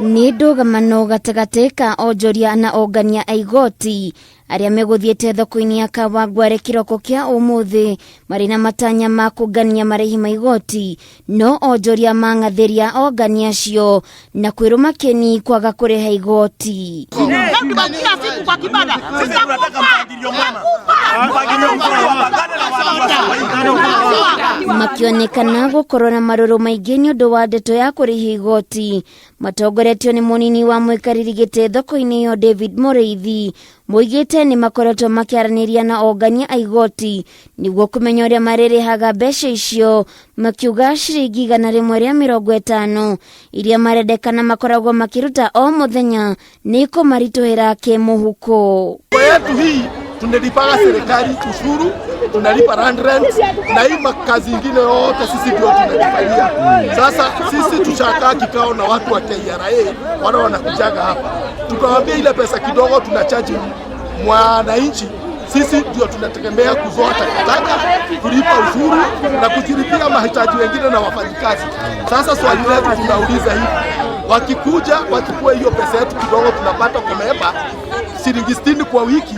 Ni ndũgamano gatagatĩ ka Onjoria na ongania a igoti arĩa megũthiĩte thoko-ini ya Kawangware kĩroko kĩa ũmũthĩ marĩ na matanya ma kũngania marĩhi ma igoti, no Onjoria mang'athĩria ongania acio na kwiruma kini kwaga kũrĩha igoti. Makionekana gũkorwo na marũrũ maingĩ nĩ ũndũ wa ndeto ya kũrĩha igoti, matongoretio nĩ mũnini wa mũikarĩri gĩtĩ thoko-inĩ ĩyo David Mũrĩithi, moigĩte nĩ makoretwo makĩaranĩria na ongania a igoti nĩguo kũmenya ũrĩa marĩrĩhaga mbeca icio, makiuga ciringi 150 iria marendekana makoragwo makĩruta o mũthenya nĩ kũmaritũhĩra kĩmũhuko. Yetu hii tunalipaga serikali ushuru, tunalipa land rent na hii makazi ingine yote sisi ndio tunalifanyia. Sasa sisi tushakaa kikao na watu wa KRA wana wanakujaga hapa. Tukawaambia ile pesa kidogo tunachaji mwananchi, sisi ndio tunategemea kuzoa takataka, kulipa ushuru na kujilipia mahitaji wengine na wafanyikazi. Sasa swali letu tunauliza hivi, wakikuja wachukue hiyo pesa yetu kidogo tunapata Kameme ciringi 60 kwa wiki,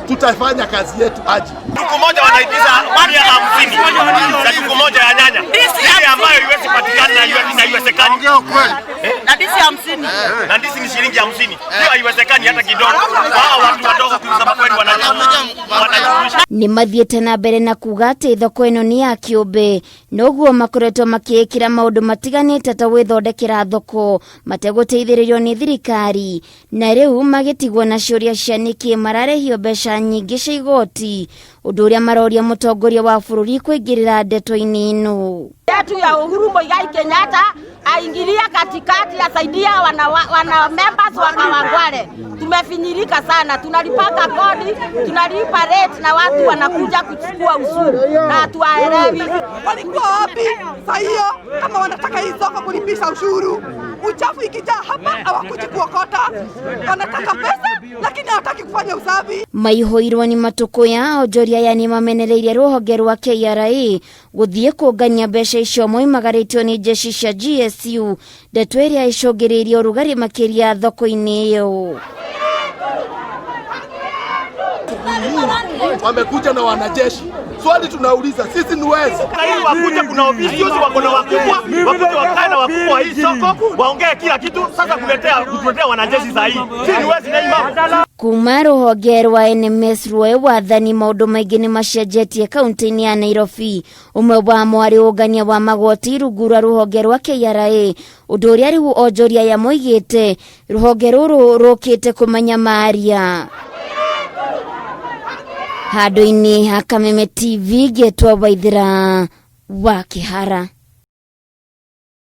tutafanya kazi yetu aje? Siku moja wanaitisha 150 za siku moja ya nyanya. Ile ambayo iwezi patikana na iwezekani. Na ndisi 50. Na ndisi ni shilingi 50. Hiyo haiwezekani hata kidogo. Wao watu wadogo kusema kweli wanajua. Ni mathiĩte na mbere na kuga atĩ thoko ĩno nĩ ya kĩũmbe, noguo makoretwo makĩĩkĩra maũndũ matiganĩte ta gwĩthondekera thoko mategũteithĩrĩrio nĩ thirikari, na rĩu magĩtigwo na ciũria cia nĩkĩ mararĩhio mbeca nyingĩ cia igoti, ũndũ ũrĩa maroria mũtongoria wa bũrũri kũingĩrĩra ndeto-inĩ ĩno. Yetu ya Uhuru Muigai Kenyatta aingilia katikati, asaidia wana members wa Kawangware. Tumefinyirika sana, tunalipaka kodi, tunalipa rate na watu wanakuja kuchukua ushuru na hatuwaelewi. Walikuwa wapi saa hiyo kama wanataka hii soko kulipisha ushuru? Uchafu ikija hapa hawakuji kuokota, wanataka pesa lakini hawataki kufanya usafi. Maihoirwo ni matuko ya Onjoria yani mamenereirie rũhonge rwa KRA gũthiĩ kũngania mbeca icio moimagarĩtio nĩ jeshi cia GSU, ndeto ĩrĩa icũngĩrĩirie ũrugarĩ makĩria thoko-inĩ ĩyo. Wamekuja na wanajeshi. Swali tunauliza, sisi ni wezi? Ili wakuja kuna ofisi wako na wakubwa, wakuja wakae na wakubwa hii soko, waongee kila kitu, sasa kuletea wanajeshi zaidi. Sisi ni wezi na imam. Kuma rũhonge rwa NMS rwe wathani maũndũ maingĩ nĩ macenjetie kaunti-inĩ ya Nairobi, ũmwe wamo arĩ ũngania wa magoti rungu rwa rũhonge rwa KRA, ũndũ ũrĩa rĩu Onjoria yamoigĩte rũhonge rũrũ rũkĩte kũmanyamaria. Handũ-inĩ ha Kameme TV, Getwa Waithira wa Kĩhara.